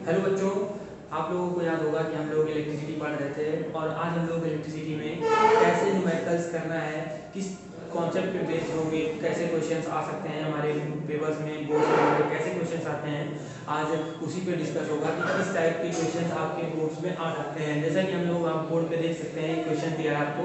Hello बच्चों, आप लोगों को याद होगा कि हम लोग इलेक्ट्रिसिटी पढ़ रहे थे और आज हम लोग इलेक्ट्रिसिटी में कैसे न्यूमेरिकल्स करना है, किस कॉन्सेप्ट पे बेस्ड होंगे, कैसे क्वेश्चंस आ सकते हैं हमारे पेपर्स में, बोर्ड्स में हमारे कैसे क्वेश्चंस आते हैं। आज उसी पे डिस्कस होगा कि किस टाइप के क्वेश्चंस आपके बोर्ड्स में आ सकते हैं। जैसा कि हम लोग आप बोर्ड पे देख सकते हैं, क्वेश्चन दिया है आपको।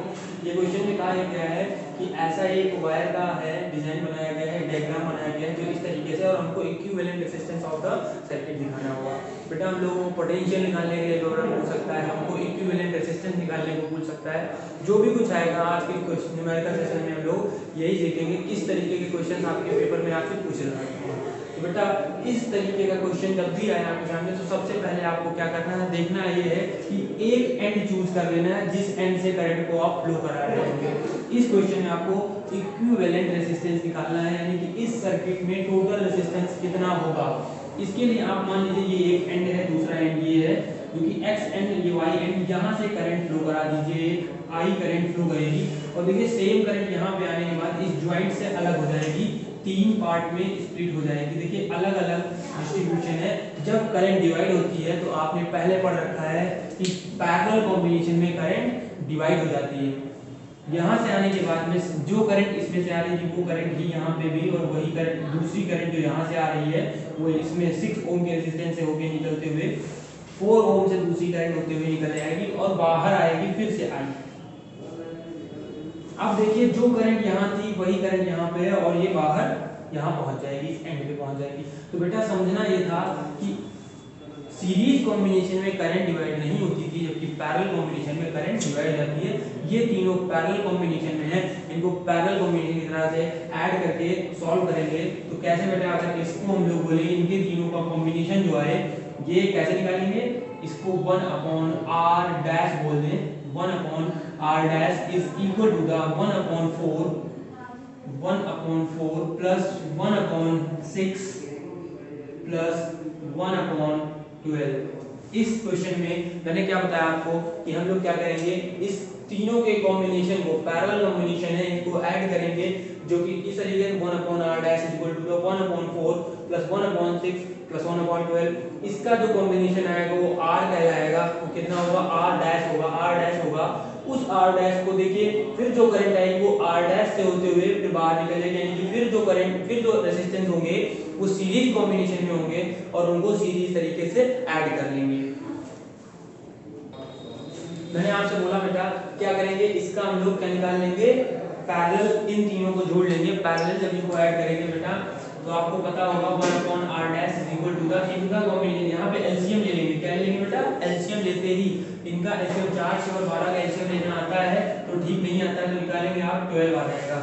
ये क्वेश्चन में कहा गया है कि ऐसा एक वायर का है, डिजाइन बनाया गया है, डायग्राम बनाया गया है जो इस तरीके से, और हमको equivalent resistance of the circuit दिखाना होगा। बेटा हम लोगों को पोटेंशियल निकालने के लिए प्रोग्राम पूछ सकता है, हमको इक्विवेलेंट रेजिस्टेंस निकालने को पूछ सकता है। जो भी कुछ आएगा आज के न्यूमेरिकल सेशन में हम लोग यही सीखेंगे किस तरीके के क्वेश्चन आपके पेपर में आपसे पूछ रहे हैं। तो बेटा इस तरीके का क्वेश्चन जब भी आए आपके सामने तो सबसे पहले आपको क्या करना है, देखना ये है कि एक एंड चूज कर लेना है जिस एंड से करंट को आप फ्लो करा रहे होंगे। इस क्वेश्चन में आपको इक्विवेलेंट रेजिस्टेंस निकालना है, यानी कि इस सर्किट में टोटल रेजिस्टेंस कितना होगा। इसके लिए आप मान लीजिए ये एक एंड है, दूसरा एंड ये है, जो कि एक्स एंड ये वाई एंड, यहाँ से करंट फ्लो करा दीजिए, एक आई करंट फ्लो करेगी। और देखिए सेम करंट यहाँ पे आने के बाद इस ज्वाइंट से अलग हो जाएगी, तीन पार्ट में स्प्लिट हो जाएगी। देखिए अलग अलग डिस्ट्रीब्यूशन है। जब करंट डिवाइड होती है तो आपने पहले पढ़ रखा है कि पैरेलल कॉम्बिनेशन में करंट डिवाइड हो जाती है। यहाँ से आने के बाद में जो करंट इसमें से आ रही है वो करंट ही यहाँ पे भी, और वही करंट दूसरी करंट जो यहाँ से आ रही है वो इसमें 6 ओम के रेजिस्टेंस से होके निकलते हुए 4 ओम से दूसरी करंट होते हुए निकल जाएगी और बाहर आएगी, फिर से आई। अब देखिए जो करंट यहाँ थी वही करंट यहाँ पे है और ये बाहर यहाँ पहुंच जाएगी, इस एंड पे पहुंच जाएगी। तो बेटा समझना ये था कि सीरीज कॉम्बिनेशन में करंट डिवाइड नहीं होती थी, जबकि पैरेलल कॉम्बिनेशन में करंट डिवाइड जाती है। ये तीनों पैरेलल कॉम्बिनेशन में है, इनको पैरेलल कॉम्बिनेशन की तरह से ऐड करके सॉल्व करेंगे तो कैसे बेटा आता है, इसको हम लोग बोलेंगे इनके तीनों का कॉम्बिनेशन जो है ये कैसे निकालेंगे, इसको 1/r डैश बोल दें। 1/r dash is equal to the 1/4 plus 1/6 plus 1/12। इस क्वेश्चन में मैंने क्या बताया आपको कि हम लोग क्या करेंगे, इस तीनों के कॉम्बिनेशन को, पैरेलल कॉम्बिनेशन है, इनको ऐड करेंगे, जो कि इस तरीके से 1/r dash is equal to the 1/4 plus 1/6 plus 1/12। इसका जो कॉम्बिनेशन आएगा वो r कहलाएगा। वो कितना होगा, r डैश होगा, r डैश होगा। उस r डैश को देखिए फिर जो करंट आएगी वो r डैश से होते हुए फिर बाहर निकल जाएगी, यानी कि फिर जो करंट, फिर जो रेजिस्टेंस होंगे वो सीरीज कॉम्बिनेशन में होंगे और उनको सीरीज तरीके से ऐड कर लेंगे। मैंने आपसे बोला बेटा क्या करेंगे, इसका हम लोग क्या निकाल लेंगे, पैरेलल, इन तीनों को जोड़ लेंगे। पैरेलल जब इनको ऐड करेंगे बेटा तो आपको पता होगा 1/r dash is equal to the, इनका कॉम्बिनेशन, यहाँ पे एलसीएम ले लेंगे। क्या लेंगे बेटा, एलसीएम लेते ही इनका एलसीएम 4, 6 और 12 का एलसीएम लेना आता है तो ठीक नहीं आता है तो निकालेंगे आप 12 आ जाएगा।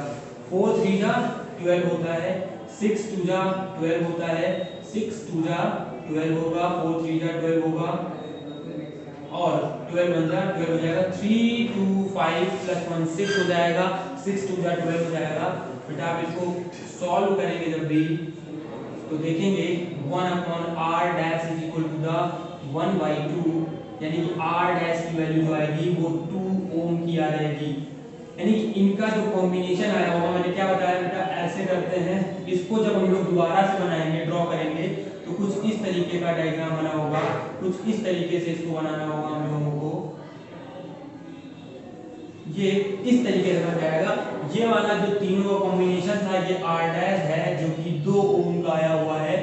4 3 जा 12 होता है, 6 2 जा 12 होता है, 6 2 जा 12 होगा, 4 3 जा 12 होगा और 12 बन जा 12 हो जाएगा। 3 2 5 प्लस 1 6 हो जाएगा, 6 2 जा 12 हो जाएगा। बेटा आप इसको सॉल्व करेंगे जब भी तो देखेंगे 1/r dash is equal to the 1/2, यानी कि r डैश की वैल्यू जो आएगी वो 2 ओम की आ जाएगी। यानी कि इनका जो कॉम्बिनेशन आया होगा, मैंने क्या बताया बेटा, ऐसे करते हैं, इसको जब हम लोग दोबारा से बनाएंगे, ड्रॉ करेंगे तो कुछ इस तरीके का डायग्राम बना होगा, कुछ इस तरीके से इसको बनाना होगा हम लोगों को। ये इस तरीके से बन जाएगा। ये वाला जो तीनों का कॉम्बिनेशन था ये r डैश है, जो कि 2 ओम का आया हुआ है,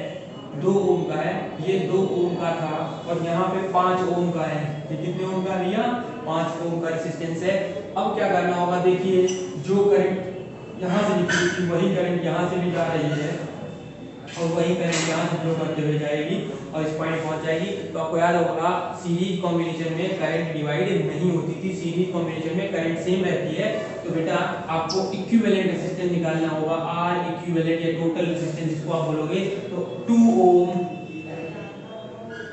2 ओम का है, ये 2 ओम का था और यहाँ पे 5 ओम का है। ये कितने ओम का लिया, 5 ओम का रेजिस्टेंस है। अब क्या करना होगा, देखिए जो करंट यहाँ से निकली थी वही करंट यहाँ से भी जा रही है और वही करंट यहाँ से फ्लो करते हुए जाएगी और इस पॉइंट पहुंच जाएगी। तो आपको याद होगा सीरीज कॉम्बिनेशन में करंट डिवाइड नहीं होती थी, सीरीज कॉम्बिनेशन में करंट सेम रहती है। तो बेटा आपको इक्विवेलेंट रेजिस्टेंस निकालना होगा, R इक्विवेलेंट या टोटल रेजिस्टेंस जिसको आप बोलोगे, तो 2 ohm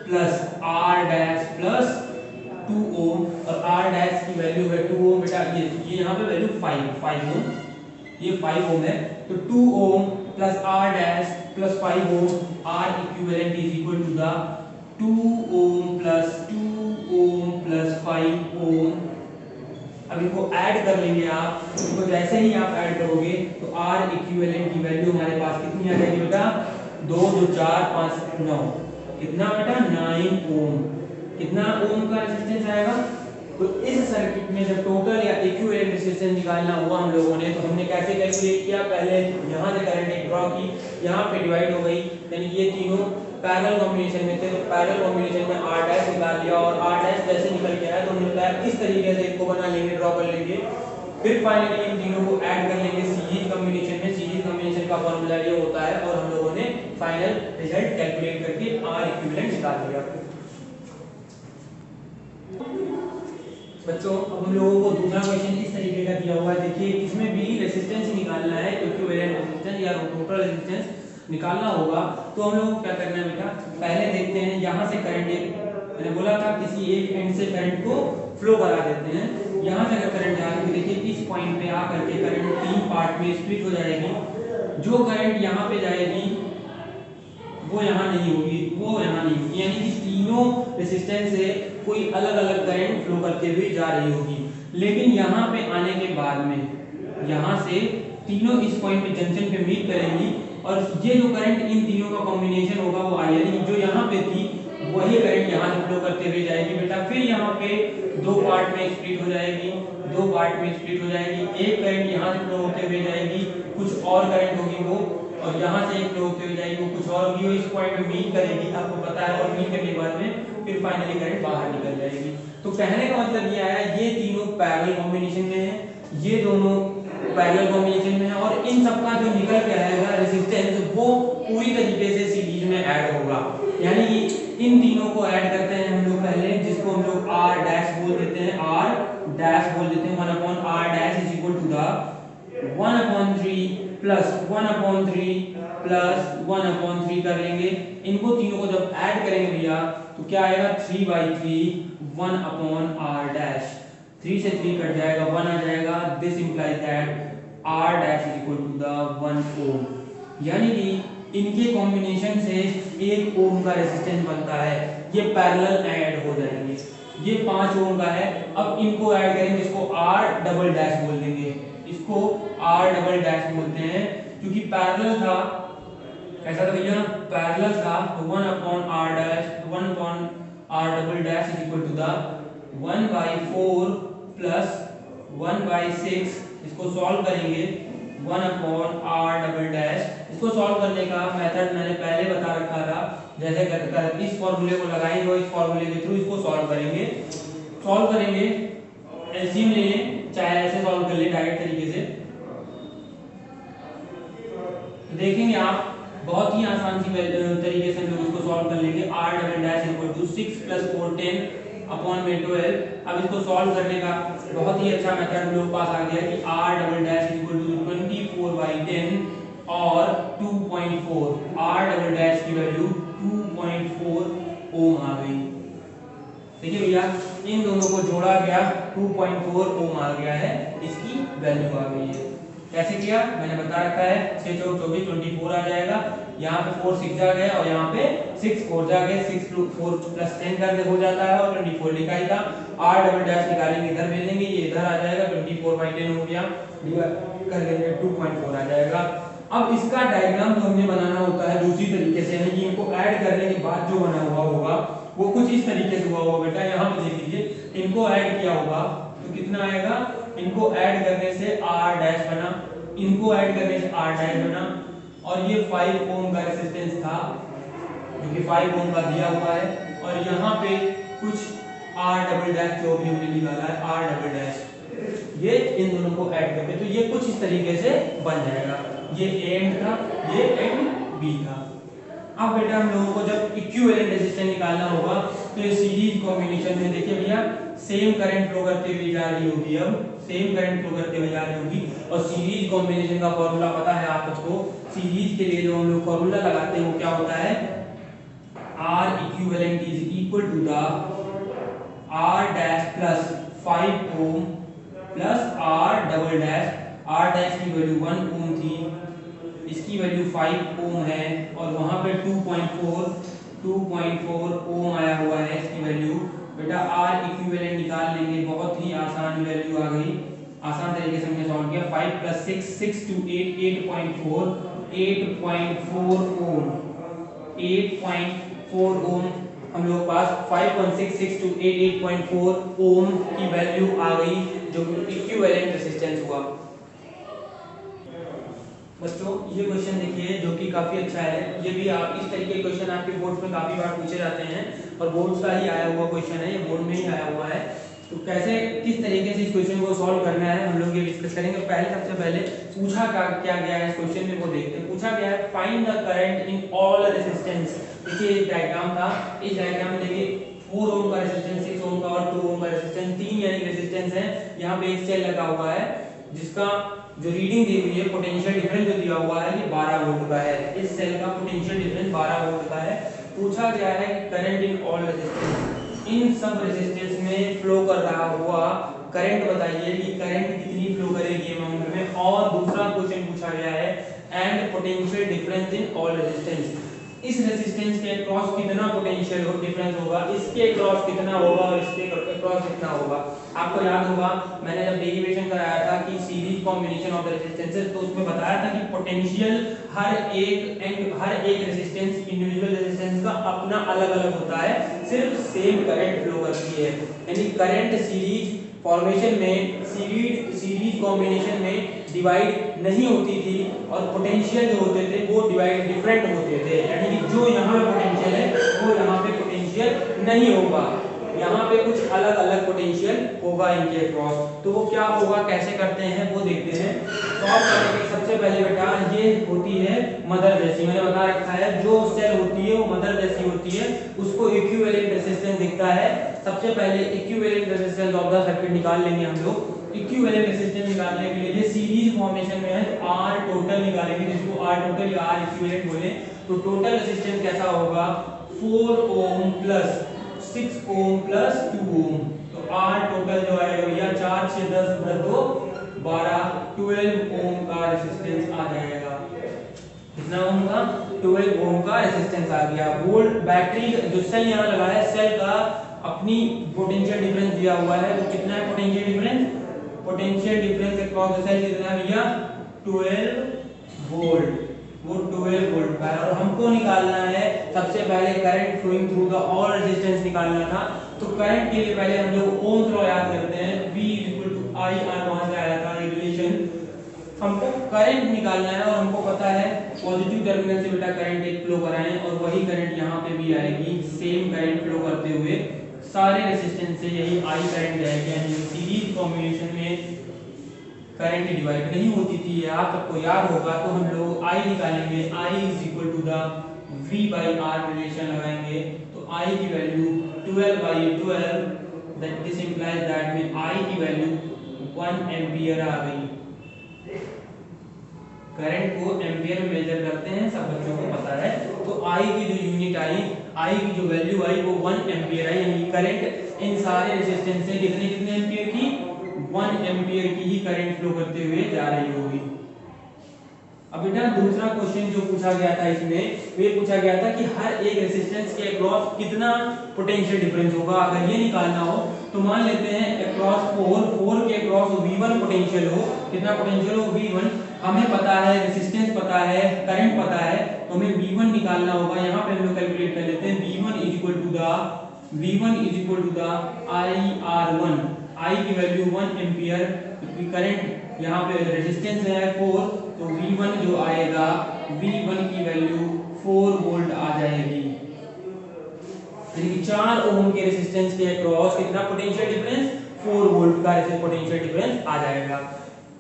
plus R dash plus 2 ओम, और R डैश की वैल्यू है 2 ओम। बेटा ये यहाँ पे वैल्यू 5 ओम, ये 5 ओम है, तो 2 ohm plus R dash plus 5 ohm, R equivalent is equal to the 2 ohm plus 2 ohm plus 5 ohm. अब इनको ऐड कर लेंगे आप, तो जैसे ही आप ऐड करोगे तो R इक्विवेलेंट की वैल्यू हमारे पास कितनी आ जाएगी बेटा, 2 2 4 5 9, कितना बेटा 9 ओम। कितना ओम का रेजिस्टेंस आएगा। तो इस सर्किट में जब टोटल या इक्विवेलेंट रेजिस्टेंस निकालना हुआ हम लोगों ने, तो हमने कैसे कैलकुलेट किया, पहले यहाँ से करंट एक ड्रॉ की, यहाँ पे डिवाइड हो गई, यानी ये तीनों पैरेलल कॉम्बिनेशन में थे, तो पैरेलल कॉम्बिनेशन में R डैश निकाल लिया, और R डैश जैसे निकल के आया तो हमने बताया इस तरीके से इसको बना लेंगे, ड्रॉ कर लेंगे। फिर फाइनली इन तीनों को ऐड कर लेंगे सीरीज कॉम्बिनेशन में। सीरीज कॉम्बिनेशन का फॉर्मूला ये होता है, और हम लोगों ने फाइनल रिजल्ट कैलकुलेट करके R इक्विवेलेंट निकाल लिया। बच्चों अब हम लोगों को दूसरा क्वेश्चन इस तरीके का दिया हुआ है, देखिए इसमें भी रेजिस्टेंस ही निकालना है, इक्विवेलेंट रेजिस्टेंस या टोटल रेजिस्टेंस निकालना होगा। तो हम लोग को क्या करना है बेटा, पहले देखते हैं यहाँ से करंट, मैंने बोला था किसी एक एंड से करंट को फ्लो करा देते हैं। यहाँ से अगर करंट जा रही है, देखिए इस पॉइंट पे आकर के करंट 3 पार्ट में स्प्लिट हो जाएगी। जो करंट यहाँ पे जाएगी वो यहाँ नहीं होगी, वो यहाँ नहीं होगी, यानी कि तीनों रेजिस्टेंस से कोई अलग अलग करंट फ्लो करते हुए जा रही होगी। लेकिन यहाँ पे आने के बाद में यहाँ से तीनों इस पॉइंट पे जंक्शन पे मीट करेंगी, और ये जो करंट इन तीनों का कॉम्बिनेशन होगा वो आई, यानी जो यहाँ पे थी वही करंट यहाँ से फ्लो करते हुए जाएगी बेटा। फिर यहाँ पे 2 पार्ट में स्प्लिट हो जाएगी, 2 पार्ट में स्प्लिट हो जाएगी। एक करंट यहाँ से फ्लो होते हुए जाएगी, कुछ और करंट होगी वो, और यहाँ से एक फ्लो होते हुए जाएगी, वो कुछ और होगी, वो इस पॉइंट में मीट करेगी, आपको पता है, और मीट करने के बाद में फिर फाइनली करंट बाहर निकल जाएगी। तो कहने का मतलब ये आया, ये तीनों पैरेलल कॉम्बिनेशन में है, ये दोनों पैरेलल कॉम्बिनेशन में है, और इन सबका जो निकल के आएगा रेजिस्टेंस वो पूरी तरीके से सीरीज में ऐड होगा। यानी कि इन तीनों को ऐड करते हैं हम लोग पहले, जिसको हम लोग R डैश बोल देते हैं, R डैश बोल देते हैं। 1/R dash is equal to the 1/3 plus 1/3 plus 1/3 कर लेंगे। इनको तीनों को जब ऐड करेंगे भैया तो क्या आएगा, 3/3 1/R डैश, 3 से 3 कट जाएगा, 1 आ जाएगा। This implies that R dash is equal to the 1 ohm. यानी कि इनके कॉम्बिनेशन से 1 ओम का रेजिस्टेंस बनता है। ये पैरेलल ऐड हो जाएंगे, ये 5 ओम का है। अब इनको ऐड करेंगे, इसको R डबल डैश बोल देंगे, इसको R डबल डैश बोलते हैं, क्योंकि पैरेलल था। कैसा था भैया, पैरेलल था, तो 1/R dash 1/R double dash is equal to the 1/4 plus 1/6। इसको सॉल्व करेंगे, 1/R डबल डैश। इसको सॉल्व करने का मेथड मैंने पहले बता रखा था, जैसे कर इस फॉर्मूले को लगाएंगे और इस फॉर्मूले के थ्रू इसको सॉल्व करेंगे। एलसीएम ले लें, चाहे ऐसे सॉल्व कर ले डायरेक्ट तरीके से, तो देखेंगे आप बहुत ही आसान सी तरीके से हम लोग इसको सॉल्व कर लेंगे। R double dash equal to 6 + 4 10 upon में 12। अब इसको सॉल्व करने का बहुत ही अच्छा मेथड हम लोग पास आ गया कि R double dash equal to 24/10 और 2.4। R डबल डैश की वैल्यू 2.4 ओम आ गई। देखिए भैया इन दोनों को जोड़ा गया, 2.4 ओम आ गया है, इसकी वैल्यू आ गई है। कैसे किया मैंने बता रखा है, 6 चौक 24 24 आ जाएगा। यहाँ पे 4 6 जा गए और यहाँ पे 6 4 जा गए, 6 4 + 10 करके हो जाता है और 24 लिखा ही था। R डबल डैश निकालेंगे, इधर भेजेंगे, ये इधर आ जाएगा, 24/10 हो गया, डिवाइड कर लेंगे 2.4 आ जाएगा। अब इसका डायग्राम जो हमने बनाना होता है दूसरी तरीके से, यानी कि इनको ऐड करने के बाद जो बना हुआ होगा वो कुछ इस तरीके से हुआ होगा बेटा। यहाँ पे देख लीजिए, इनको ऐड किया होगा तो कितना आएगा, इनको ऐड करने से R डैश बना, इनको ऐड करने से R डैश बना, और ये 5 ओम का रेजिस्टेंस था जो कि 5 ओम का दिया हुआ है, और यहाँ पे कुछ R डबल डैश जो भी हमने निकाला है R डबल डैश, ये इन दोनों को ऐड करके तो ये कुछ इस तरीके से बन जाएगा। ये एंड था, ये एंड बी था। अब बेटा हम लोगों को जब इक्विवेलेंट रेजिस्टेंस निकालना होगा तो ये सीरीज कॉम्बिनेशन में देखिए भैया सेम करंट फ्लो करते हुए जा रही होगी, अब सेम करंट फ्लो करते हुए जा रही होगी, और सीरीज कॉम्बिनेशन का फॉर्मूला पता है आप सबको। सीरीज के लिए जो हम लोग फॉर्मूला लगाते हैं वो क्या होता है, R equivalent is equal to the R dash plus 5 ohm plus R double dash. R dash की वैल्यू 1 ओम थी, इसकी वैल्यू 5 ओम है, और वहां पे 2.4 ओम आया हुआ है इसकी वैल्यू। बेटा R इक्विवेलेंट निकाल लेंगे, बहुत ही आसान वैल्यू आ गई, आसान तरीके से हमने सॉल्व किया। 5 + 6 6 to 8 8.4 ओम, 8.4 4 ओम, हम लोग पास 5.66 to 88.4 ओम की वैल्यू आ गई, जो इक्विवेलेंट रेजिस्टेंस हुआ। बच्चों ये क्वेश्चन देखिए जो कि काफी अच्छा है, ये भी आप इस तरीके के क्वेश्चन आपके बोर्ड में काफी बार पूछे जाते हैं और बोर्ड का ही आया हुआ क्वेश्चन है, ये बोर्ड में ही आया हुआ है। तो कैसे किस तरीके से इस क्वेश्चन को सॉल्व करना है हम लोग ये डिस्कस करेंगे। सबसे पहले पूछा क्या गया है इस क्वेश्चन में वो देखते हैं। पूछा गया है find the current in all resistance. देखिए एक डायग्राम था, इस डायग्राम में देखिए 4 ओम का रेजिस्टेंस, 6 ओम का और 2 ओम का रेजिस्टेंस, 3 यानी रेजिस्टेंस है। यहाँ पे एक सेल लगा हुआ है जिसका जो रीडिंग दी हुई है, पोटेंशियल डिफरेंस जो दिया हुआ है ये 12 वोल्ट का है। इस सेल का पोटेंशियल डिफरेंस 12 वोल्ट का है। पूछा गया है कि करंट इन ऑल रेजिस्टेंस, इन सब रेजिस्टेंस में फ्लो कर रहा हुआ करंट बताइए कि करंट कितनी फ्लो करेगी अमाउंट में। और दूसरा क्वेश्चन पूछा गया है and potential difference in all resistance, इस रेजिस्टेंस के अक्रॉस कितना पोटेंशियल डिफरेंस होगा, इसके अक्रॉस कितना होगा और इसके अक्रॉस कितना होगा। आपको याद होगा मैंने जब डेरिवेशन कराया था कि series combination of the resistances, तो उसमें बताया था कि पोटेंशियल हर एक रेजिस्टेंस, इंडिविजुअल रेजिस्टेंस का अपना अलग-अलग होता है, सिर्फ सेम करंट फ्लो करती है। यानी करंट सीरीज फॉर्मेशन में, सीरीज कॉम्बिनेशन में डिवाइड नहीं होती थी और पोटेंशियल जो होते थे वो डिवाइड डिफरेंट होते थे। यानी कि जो यहाँ पे पोटेंशियल है वो यहाँ पे पोटेंशियल नहीं होगा, यहाँ पे कुछ अलग अलग पोटेंशियल होगा इनके अक्रॉस। तो वो क्या होगा, कैसे करते हैं वो देखते हैं। सॉल्व करने के सबसे पहले बेटा ये होती है मदर जैसी, मैंने बता रखा है जो सेल होती है वो मदर जैसी होती है, उसको इक्विवेलेंट रेजिस्टेंस दिखता है। सबसे पहले equivalent resistance of the circuit निकाल लेंगे हम लोग। इक्विवेलेंट रेजिस्टेंस निकालने के लिए ये सीरीज फॉर्मेशन में है तो R टोटल निकालेंगे, जिसको R टोटल या R इक्विवेलेंट बोले। तो टोटल रेजिस्टेंस कैसा होगा, 4 ओम प्लस 6 ओम प्लस 2 ओम। तो R टोटल जो आएगा भैया 4 6 10 2 12 12 ओम का रेजिस्टेंस आ जाएगा। कितना ओम का, 12 ओम का रेजिस्टेंस आ गया। वोल्ट बैटरी जो सेल यहाँ लगा है, सेल का अपनी पोटेंशियल डिफरेंस दिया हुआ है, तो कितना है potential difference, potential difference across the cell कितना है भैया 12 वोल्ट, वो 12 वोल्ट का है। और हमको निकालना है सबसे पहले current flowing through the all resistance निकालना था। तो करंट के लिए पहले हम लोग ओम्स लॉ याद करते हैं, V I R वहां से आया था रिलेशन। हमको करंट निकालना है और हमको पता है पॉजिटिव टर्मिनल से बेटा करंट एक फ्लो कराएं और वही करंट यहाँ पे भी आएगी, सेम करंट फ्लो करते हुए सारे रेजिस्टेंस से यही I करंट जाएगी। यानी सीरीज कॉम्बिनेशन में करंट डिवाइड नहीं होती थी, आप सबको याद होगा। तो हम लोग I निकालेंगे, I is equal to the V by R relation लगाएंगे। तो I की value 12 by 12, that this implies that में I की वैल्यू 1 एम्पियर आ गई। करंट को एम्पियर में मेजर करते हैं, सब बच्चों को पता है। तो I की जो यूनिट आई, I की जो वैल्यू आई वो 1 एम्पियर आई। यानी करंट इन सारे रेजिस्टेंस से कितने कितने एम्पियर की, 1 एम्पियर की ही करंट फ्लो करते हुए जा रही होगी। अब बेटा दूसरा क्वेश्चन जो पूछा गया था इसमें, वे पूछा गया था कि हर एक रेजिस्टेंस के अक्रॉस कितना पोटेंशियल डिफरेंस होगा। अगर ये निकालना हो तो मान लेते हैं अक्रॉस 4 के अक्रॉस V1 पोटेंशियल हो, कितना पोटेंशियल हो V1। हमें पता है रेजिस्टेंस पता है, करंट पता है, तो हमें V1 निकालना होगा। यहाँ पे हम लोग कैलकुलेट कर लेते हैं, V1 is equal to the IR1, I की वैल्यू 1 एम्पियर, करंट यहाँ पे रेजिस्टेंस है 4, तो V1 जो आएगा, V1 की वैल्यू 4 वोल्ट आ जाएगी। यानी कि 4 ओम के रेजिस्टेंस के अक्रॉस कितना पोटेंशियल डिफरेंस, 4 वोल्ट का पोटेंशियल डिफरेंस आ जाएगा।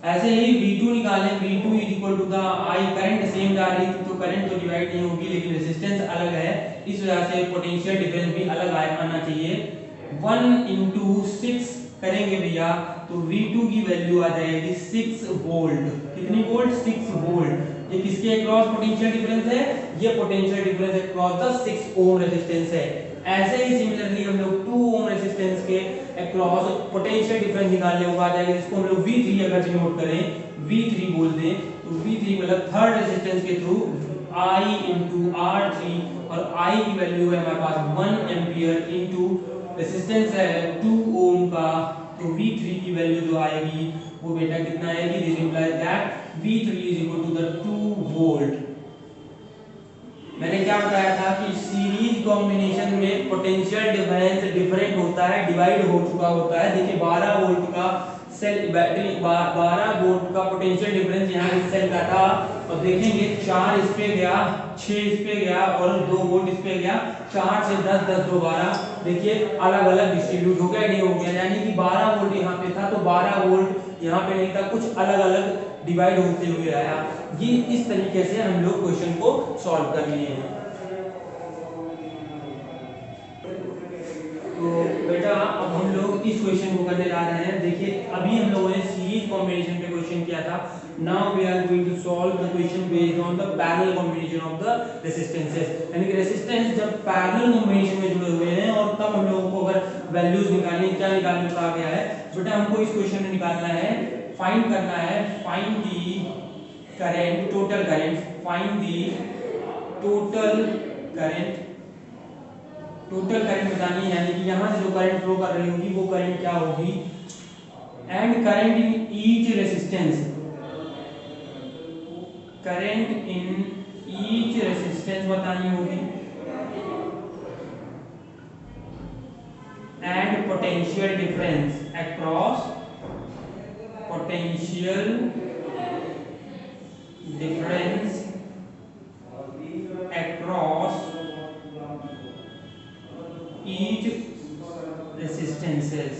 ऐसे ही V2 निकालें, V2 is equal to the I, current same जा रही थी तो करंट तो डिवाइड नहीं होगी, लेकिन रेजिस्टेंस अलग है, इस वजह से पोटेंशियल डिफरेंस भी अलग आना चाहिए। 1 into 6 करेंगे भैया तो V2 की वैल्यू आ जाएगी 6 वोल्ट। कितनी वोल्ट, 6 वोल्ट। ये किसके अक्रॉस पोटेंशियल डिफरेंस है, ये potential difference across the 6 ohm resistance है। ऐसे ही सिमिलरली हम लोग 2 ओम रेजिस्टेंस के अक्रॉस पोटेंशियल डिफरेंस निकालने को आ जाएगा, जिसको हम लोग V3 अगर नोट करें, V3 बोल दें तो V3 मतलब थर्ड रेजिस्टेंस के थ्रू I into R3, और I की वैल्यू है हमारे पास 1 एम्पियर इंटू रेजिस्टेंस है 2 ओम का, तो V3 की वैल्यू जो आएगी वो बेटा कितना आएगी, this implies that V3 is equal to the 2 volt. मैंने क्या बताया था कि सीरीज कॉम्बिनेशन में पोटेंशियल डिफरेंस डिफरेंट होता है, डिवाइड हो चुका होता है। देखिए 12 वोल्ट का सेल बैटरी 12 वोल्ट का पोटेंशियल डिफरेंस यहाँ इस सेल का था, और देखेंगे 4 इस पे गया, 6 इस पे गया और 2 वोल्ट इस पे गया, 4 से 10, 10 2 12। देखिए अलग अलग डिस्ट्रीब्यूट हो गया, नहीं हो गया, यानी कि 12 वोल्ट यहाँ पे था तो 12 वोल्ट यहाँ पे नहीं था, कुछ अलग अलग डिवाइड होते हुए आया। ये इस तरीके से हम लोग क्वेश्चन को सॉल्व कर लिए हैं। तो बेटा अब हम लोग इस क्वेश्चन को करने जा रहे हैं। देखिए अभी हम लोगों ने सीरीज कॉम्बिनेशन पे क्वेश्चन किया था। Now we are going to solve the question based on the parallel combination of the resistances, यानी कि रेजिस्टेंस जब पैरेलल कॉम्बिनेशन में जुड़े हुए हैं और तब हम लोगों को अगर वैल्यूज निकालनी, क्या निकालने को कहा गया है बेटा, हमको इस क्वेश्चन में निकालना है, फाइंड करना है, find the current, total current, find the total current, total current बतानी है, यानी कि यहां से जो करंट फ्लो कर रही होगी वो करंट क्या होगी, and current in each resistance, current in each resistance बतानी होगी, and potential difference across, potential difference across each resistances।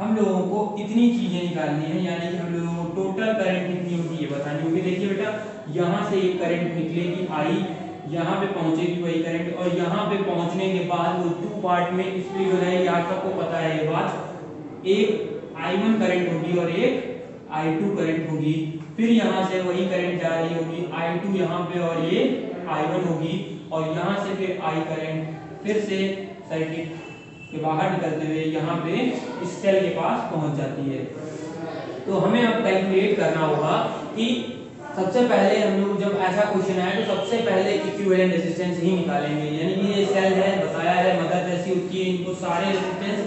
हम लोगों को इतनी चीजें निकालनी है, यानी कि हम लोगों को टोटल करंट कितनी होगी ये बतानी होगी। देखिए बेटा यहाँ से एक करंट निकलेगी आई, यहाँ पे पहुंचेगी वही करंट, और यहाँ पे पहुंचने के बाद वो 2 पार्ट में स्प्लिट हो जाएगी। आप सबको पता है ये बात, एक I1 करंट होगी और एक I2 करंट होगी, फिर यहाँ से वही करंट जा रही होगी I2 यहाँ पे और ये I1 होगी, और यहाँ से फिर I करंट फिर से सर्किट के बाहर निकलते हुए यहाँ पे इस सेल के पास पहुँच जाती है। तो हमें अब कैलकुलेट करना होगा कि सबसे पहले हम लोग जब ऐसा क्वेश्चन आए तो सबसे पहले इक्विवेलेंट रेजिस्टेंस ही निकालेंगे, यानी कि ये सेल है, बताया है मदद ऐसी होती है, इनको सारे रेजिस्टेंस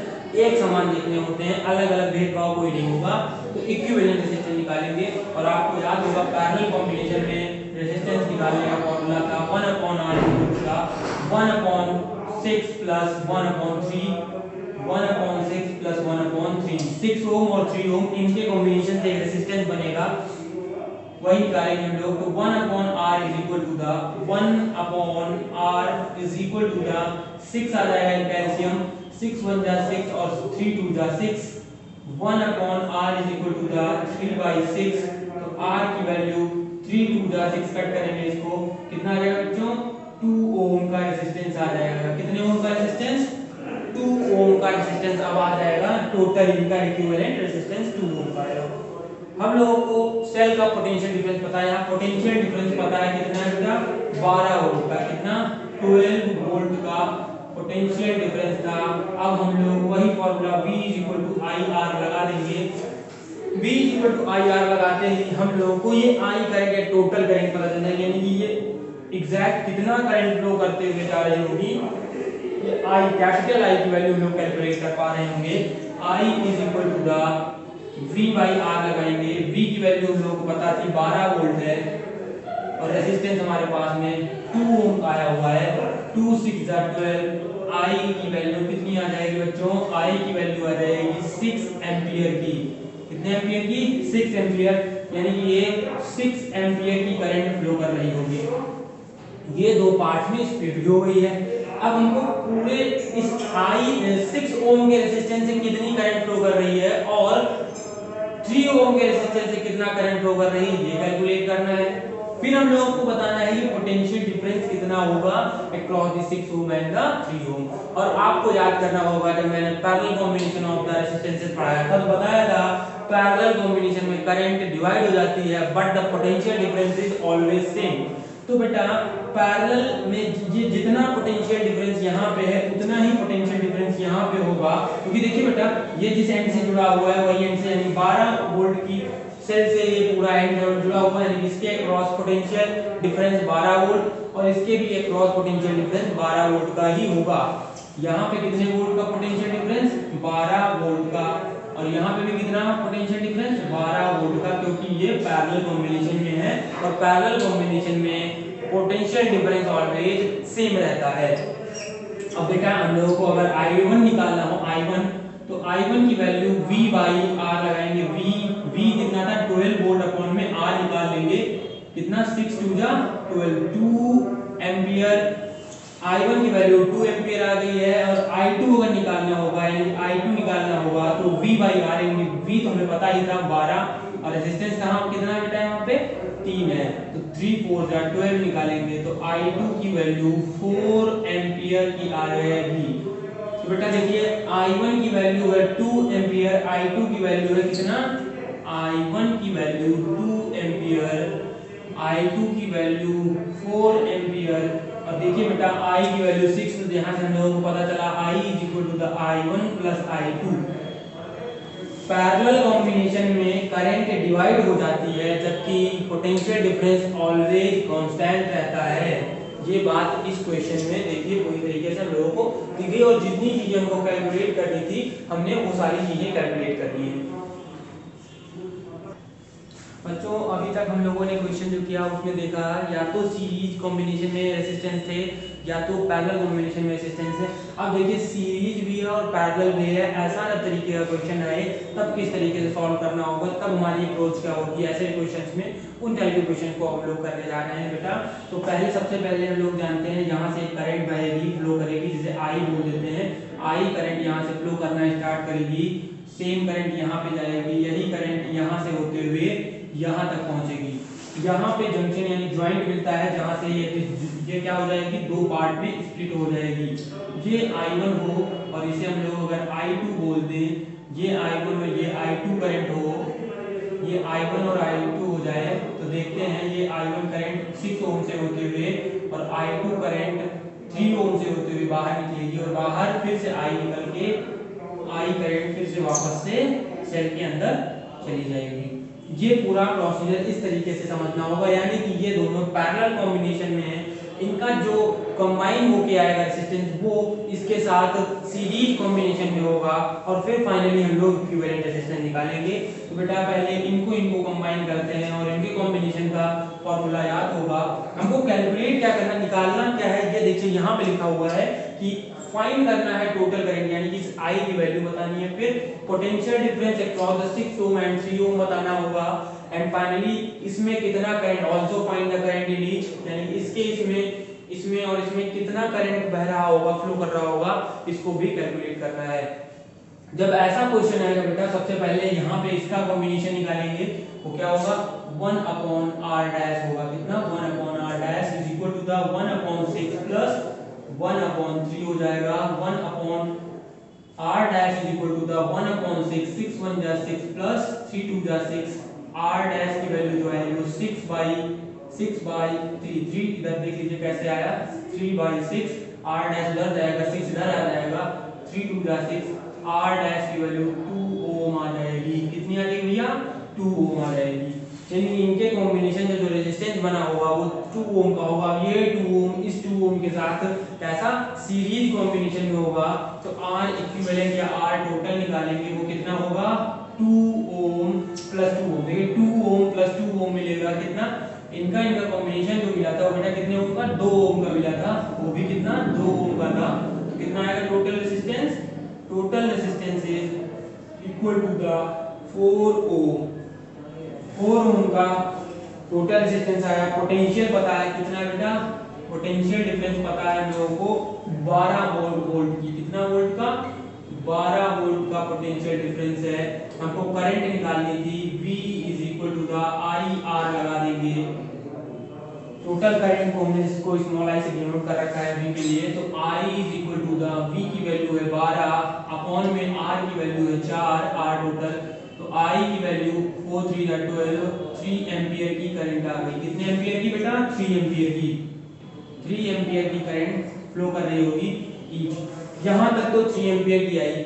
एक समान देखने होते हैं, अलग अलग भेदभाव कोई नहीं होगा। तो इक्विवेलेंट रेजिस्टेंस निकालेंगे, और आपको याद होगा पैरेलल कॉम्बिनेशन में रेजिस्टेंस निकालने का फॉर्मूला था 1/R का 1/6 प्लस 1/3, 1/6 प्लस 1/3, 6 ओम और 3 ओम इनके कॉम्बिनेशन से एक रेजिस्टेंस बनेगा, वही निकालेंगे हम लोग। तो 1/R is equal to the 1/R is equal to the 6 आ जाएगा इन कैल्शियम, 6 1 जा 6 और 3 2 जा 6, 1/R is equal to the 3/6। तो R की वैल्यू 3 2 जा 6 कट करेंगे इसको, कितना आ जाएगा बच्चों, 2 ओम का रेजिस्टेंस आ जाएगा। कितने ओम का रेजिस्टेंस, 2 ओम का रेजिस्टेंस अब आ जाएगा। टोटल इनका इक्विवेलेंट रेजिस्टेंस 2 ओम का है। हम लोगों को सेल का पोटेंशियल डिफरेंस पता है, यहाँ पोटेंशियल डिफरेंस पता है कितना है बेटा, 12 वोल्ट का, कितना 12 वोल्ट का पोटेंशियल डिफरेंस था। अब हम लोग वही फॉर्मूला V = IR लगा देंगे। V = IR लगाते ही हम लोगों को ये I करंट या टोटल करंट पता चल जाएगा, यानी कि ये एग्जैक्ट कितना करंट फ्लो करते हुए जा रही होगी, ये I कैपिटल I की वैल्यू हम लोग कैलकुलेट कर पा रहे होंगे। I = V/R लगाएंगे, V की वैल्यू हम लोगों को पता थी 12 वोल्ट है, और रेजिस्टेंस हमारे पास में 2 ओम आया हुआ है, 2 6 12। I की वैल्यू कितनी आ जाएगी बच्चों, I की वैल्यू आ जाएगी 6 एम्पियर की, कितने एम्पियर की, 6 एम्पियर, यानी कि ये 6 एम्पियर की करंट फ्लो कर रही होगी। ये दो पार्ट में स्प्लिट हो गई है। अब हमको पूरे इस 6 ओम के रेजिस्टेंस से कितनी करंट फ्लो कर रही है और 3 ओम के रेजिस्टेंस से कितना करंट फ्लो कर रही है ये कैलकुलेट करना है। फिर हम लोगों को बताना है कि पोटेंशियल डिफरेंस कितना होगा across the 6 ohm and the 3 ओम। और आपको याद करना होगा जब मैंने parallel combination of the resistances पढ़ाया था तो बताया था पैरेलल कॉम्बिनेशन में करंट डिवाइड हो जाती है but the potential difference is always same. तो बेटा पैरेलल में ये जितना पोटेंशियल डिफरेंस यहाँ पे है उतना ही पोटेंशियल डिफरेंस यहाँ पे होगा, क्योंकि देखिए बेटा ये जिस एंड से जुड़ा हुआ है वही एंड से, यानी 12 वोल्ट की सेल से ये पूरा एंड जुड़ा हुआ है, यानी इसके क्रॉस पोटेंशियल डिफरेंस 12 वोल्ट और इसके भी एक क्रॉस पोटेंशियल डिफरेंस 12 वोल्ट का ही होगा। यहाँ पे कितने वोल्ट का पोटेंशियल डिफरेंस, 12 वोल्ट का, और यहाँ पे भी कितना पोटेंशियल डिफरेंस 12 वोल्ट का, क्योंकि ये पैरेलल कॉम्बिनेशन में है और पैरेलल कॉम्बिनेशन में पोटेंशियल डिफरेंस ऑलवेज सेम रहता है। अब बेटा हम लोगों को अगर I1 निकालना हो, I1 तो I1 की वैल्यू V बाई R लगाएंगे। V कितना था 12 वोल्ट अपॉन में R निकाल लेंगे, कितना 6 2 जा 12 2 एम्पियर। I1 की वैल्यू 2 एम्पियर आ गई है और I2 अगर निकालना होगा यानी I2 निकालना होगा तो V बाई R, V तो हमें पता ही था 12 और रेजिस्टेंस कहाँ कितना बेटा यहाँ पे 3 है, तो 3 4 जा 12 निकालेंगे तो I2 की वैल्यू 4 एम्पियर की आ जाएगी। तो बेटा देखिए I1 की वैल्यू है 2 एम्पियर, I2 की वैल्यू है कितना, I1 की वैल्यू 2 एम्पियर, I2 की वैल्यू 4 एम्पियर। और देखिए बेटा I की वैल्यू 6, तो यहाँ से हम लोगों को पता चला I is equal to the I1 plus I2। Parallel combination में करंट डिवाइड हो जाती है जबकि पोटेंशियल डिफरेंस ऑलवेज कांस्टेंट रहता है। ये बात इस क्वेश्चन में देखिए पूरी तरीके से हम लोगों को दी गई और जितनी चीजें हमको कैलकुलेट करनी थी हमने वो सारी चीजें कैलकुलेट कर ली हैं। बच्चों अभी तक हम लोगों ने क्वेश्चन जो किया उसमें देखा या तो सीरीज कॉम्बिनेशन में रेजिस्टेंस थे या तो पैरेलल कॉम्बिनेशन में रेजिस्टेंस है। अब देखिए सीरीज भी है और पैरेलल भी है, ऐसा ना तरीके का क्वेश्चन आए तब किस तरीके से सॉल्व करना होगा, तब हमारी अप्रोच क्या होगी ऐसे क्वेश्चंस में। उन टाइप के क्वेश्चन को हम लोग करने जा रहे हैं बेटा। तो पहले सबसे पहले हम लोग जानते हैं यहाँ से करंट बहेगी, फ्लो करेगी, जिसे आई बोल देते हैं। आई करंट यहाँ से फ्लो करना स्टार्ट करेगी, सेम करंट यहाँ पे जाएगी, यही करंट यहाँ से होते हुए यहाँ तक पहुंचेगी। यहाँ पे जंक्शन यानी ज्वाइंट मिलता है जहाँ से ये क्या हो जाएगी, दो पार्ट में स्प्लिट हो जाएगी। ये I1 हो और इसे हम लोग अगर I2 बोल दें, ये I1 और ये I2 करंट हो, ये I1 और I2 हो जाए तो देखते हैं ये I1 करंट 6 ओम से होते हुए और I2 करंट 3 ओम से होते हुए बाहर निकलेगी और बाहर फिर से I निकल के I करंट फिर से वापस से सेल के अंदर चली जाएगी। ये पूरा प्रोसीजर इस तरीके से समझना होगा, यानी कि ये दोनों पैरेलल कॉम्बिनेशन में है, इनका जो कंबाइन होके आएगा रेजिस्टेंस वो इसके साथ सीरीज कॉम्बिनेशन में होगा और फिर फाइनली हम लोग इक्विवेलेंट रेजिस्टेंस निकालेंगे। तो बेटा पहले इनको कंबाइन करते हैं और इनके कॉम्बिनेशन का फॉर्मूला याद होगा। हमको कैलकुलेट क्या करना, निकालना क्या है, ये देखिए यहाँ पे लिखा हुआ है कि फाइंड करना है टोटल करंट यानी कि इस I की वैल्यू बतानी है, फिर potential difference across the 6 ohm and 3 ओम बताना होगा एंड फाइनली इसमें कितना current, also find the current in each, यानी इसके इसमें और इसमें कितना करंट बह रहा होगा, फ्लो कर रहा होगा, इसको भी कैलकुलेट करना है। जब ऐसा क्वेश्चन आएगा बेटा सबसे पहले यहाँ पे इसका कॉम्बिनेशन निकालेंगे, वो क्या होगा 1 अपॉन r डैश होगा, कितना 1 upon r dash is equal to the 1 upon 6 plus 1 upon 3 हो जाएगा 1 upon r dash is equal to the 1 upon 6, 6 1 जा 6 प्लस 3 2 जा 6, r डैश की वैल्यू जो है वो 6 बाई 3 इधर देख लीजिए कैसे आया 3 बाई 6, r डैश उधर जाएगा 6 इधर आ जाएगा 3 2 जा 6, r डैश की वैल्यू 2 ओम आ जाएगी। कितनी आ जाएगी भैया 2 ओम आ जाएगी। यानी इनके कॉम्बिनेशन से जो रेजिस्टेंस बना होगा वो 2 ओम का होगा। ये 2 ओम इस 2 ओम के साथ कैसा सीरीज कॉम्बिनेशन में होगा तो R इक्विवेलेंट या R टोटल निकालेंगे, वो कितना होगा 2 ओम प्लस 2 ओम। देखिए 2 ओम प्लस 2 ओम मिलेगा कितना, इनका कॉम्बिनेशन जो मिला था वो बेटा कितने ओम का 2 ओम का मिला था, वो भी कितना 2 ओम का था। तो कितना आएगा total resistance, total resistance is equal to the 4 ohm. 4 ohm का टोटल रेजिस्टेंस आया। पोटेंशियल पता है कितना बेटा, पोटेंशियल डिफरेंस पता है हम लोगों को 12 वोल्ट की, कितना वोल्ट का 12 वोल्ट का पोटेंशियल डिफरेंस है। हमको करंट निकालनी थी, V is equal to the IR लगा देंगे। टोटल करंट को हमने इसको स्मॉल i से डिनोट कर रखा है V के लिए, तो I is equal to the V की वैल्यू है 12 अपॉन में R की वैल्यू है 4, R टोटल, तो I की वैल्यू 4 3 12, 3 एम्पियर की करंट आ गई। कितने एम्पियर की बेटा 3 एम्पियर की, 3 एम्पियर की करंट फ्लो कर रही होगी। यहाँ तक तो 3 एम्पियर की आई,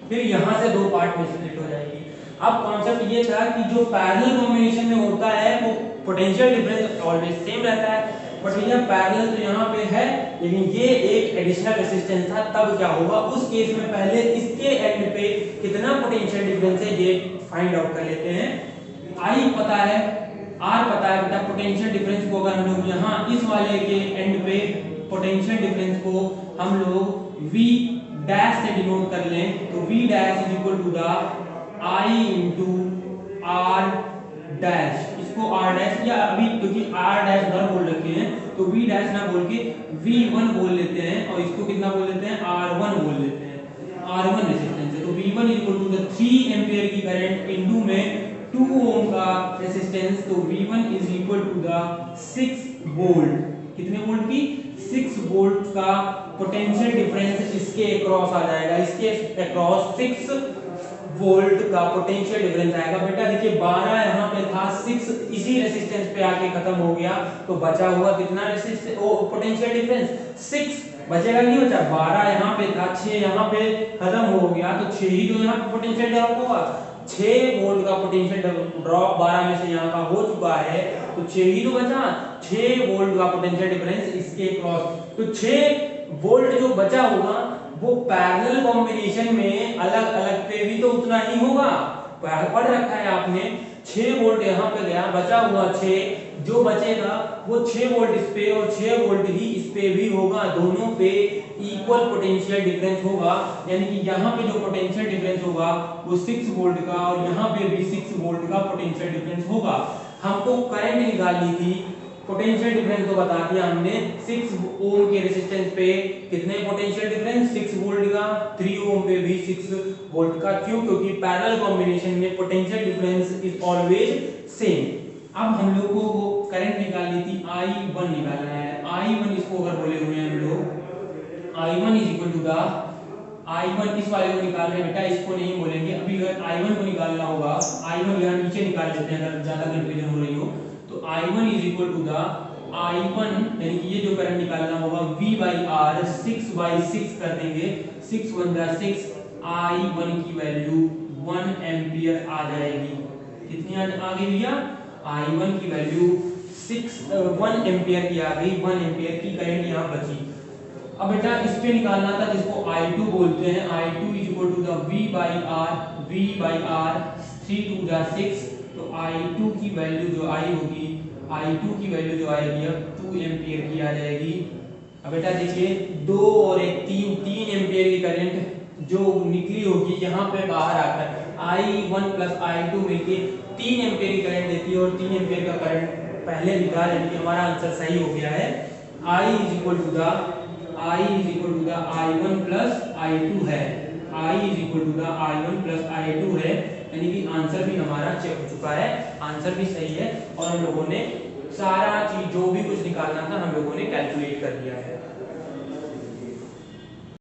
फिर यहाँ से दो पार्ट में स्प्लिट हो जाएगी। अब कॉन्सेप्ट ये था कि जो पैरेलल कॉम्बिनेशन में होता है वो पोटेंशियल डिफरेंस ऑलवेज सेम रहता है, बट भैया पैरेलल तो यहाँ पे है, लेकिन ये एक एडिशनल रेजिस्टेंस था, तब क्या होगा उस केस में पहले इसके एंड पे कितना पोटेंशियल डिफरेंस है ये फाइंड आउट कर लेते हैं। आई पता है, आर पता है बेटा, पोटेंशियल डिफरेंस को अगर हम लोग यहाँ इस वाले के एंड पे पोटेंशियल डिफरेंस को हम लोग V डैश से डिनोट कर लें तो V dash is equal to the I into R dash, इसको R डैश या अभी क्योंकि R डैश उधर बोल रखे हैं तो V डैश ना बोल के V1 बोल लेते हैं और इसको कितना बोल लेते हैं R1 बोल लेते हैं, R1 रेजिस्टेंस है। तो V1 is equal to the 3 ampere की करंट इनटू में 2 ओम का रेजिस्टेंस, तो V1 is equal to the 6 volt, कितने वोल्ट की 6 वोल्ट का पोटेंशियल डिफरेंस इसके अक्रॉस आ जाएगा, इसके अक्रॉस 6 वोल्ट का पोटेंशियल डिफरेंस आएगा। बेटा देखिए 12 यहाँ पे था, 6 इसी रेजिस्टेंस पे आके खत्म हो गया, तो बचा हुआ कितना रेजिस्टेंस पोटेंशियल डिफरेंस 6 बचेगा, नहीं बचा 12 यहाँ पे था, 6 यहाँ पे खत्म हो गया, तो 6 ही तो यहाँ पे पोटेंशियल ड्रॉप होगा, 6 वोल्ट का पोटेंशियल ड्रॉप 12 में से यहाँ का हो चुका है, तो 6 ही तो बचा, 6 वोल्ट का पोटेंशियल डिफरेंस इसके क्रॉस, तो 6 वोल्ट जो बचा होगा वो पैरेलल कॉम्बिनेशन में अलग अलग पे भी तो उतना ही होगा, पढ़ रखा है आपने, 6 वोल्ट यहाँ पे गया, बचा हुआ 6, जो बचेगा वो 6 वोल्ट इस पे और 6 वोल्ट ही इस पे भी होगा, दोनों पे इक्वल पोटेंशियल डिफरेंस होगा, यानी कि यहाँ पे जो पोटेंशियल डिफरेंस होगा वो 6 वोल्ट का और यहाँ पे भी 6 वोल्ट का पोटेंशियल डिफरेंस होगा। हमको करंट निकालनी थी, पोटेंशियल डिफरेंस तो बता दिया हमने, 6 ओम के रेजिस्टेंस पे कितने पोटेंशियल डिफरेंस 6 वोल्ट का, 3 ओम पे भी 6 वोल्ट का, क्यों, क्योंकि पैरेलल कॉम्बिनेशन में potential difference is always same. अब हम लोगों को करंट निकालनी थी, I1 निकालना है, I1 इसको अगर बोले हुए हैं हम लोग I1 is equal to the I1 इस वाले को निकाल रहे हैं बेटा, इसको नहीं बोलेंगे अभी, अगर I1 को निकालना होगा, I1 यहाँ नीचे निकाल लेते हैं अगर ज्यादा कंफ्यूजन हो रही हो, तो I1 is equal to the I1 यानी कि ये जो करंट निकालना होगा V बाई R 6/6 कर देंगे, 6 1 जा 6, I1 की वैल्यू 1 एम्पियर आ जाएगी, कितनी आ गई भैया, I1 की वैल्यू 1 एम्पियर की आ गई, 1 एम्पियर की करंट यहाँ बची। अब बेटा इस पे निकालना था जिसको I2 बोलते हैं, I2 is equal to the V by R 3 2 जा 6, तो I2 की वैल्यू जो आई होगी, I2 की वैल्यू जो आएगी अब 2 एम्पियर की आ जाएगी। अब बेटा देखिए 2 और 1 3 एम्पियर की करंट जो निकली होगी यहाँ पे बाहर आकर I1 प्लस I2 मिलके 3 एम्पियर की करंट देती है, और 3 एम्पियर का करंट पहले लिखा, यानी कि हमारा आंसर सही हो गया है। I is equal to the I1 plus I2 है, I is equal to the I1 plus I2 है, यानी कि आंसर भी हमारा चेक हो चुका है, आंसर भी सही है, और हम लोगों ने सारा चीज जो भी कुछ निकालना था हम लोगों ने कैलकुलेट कर दिया है।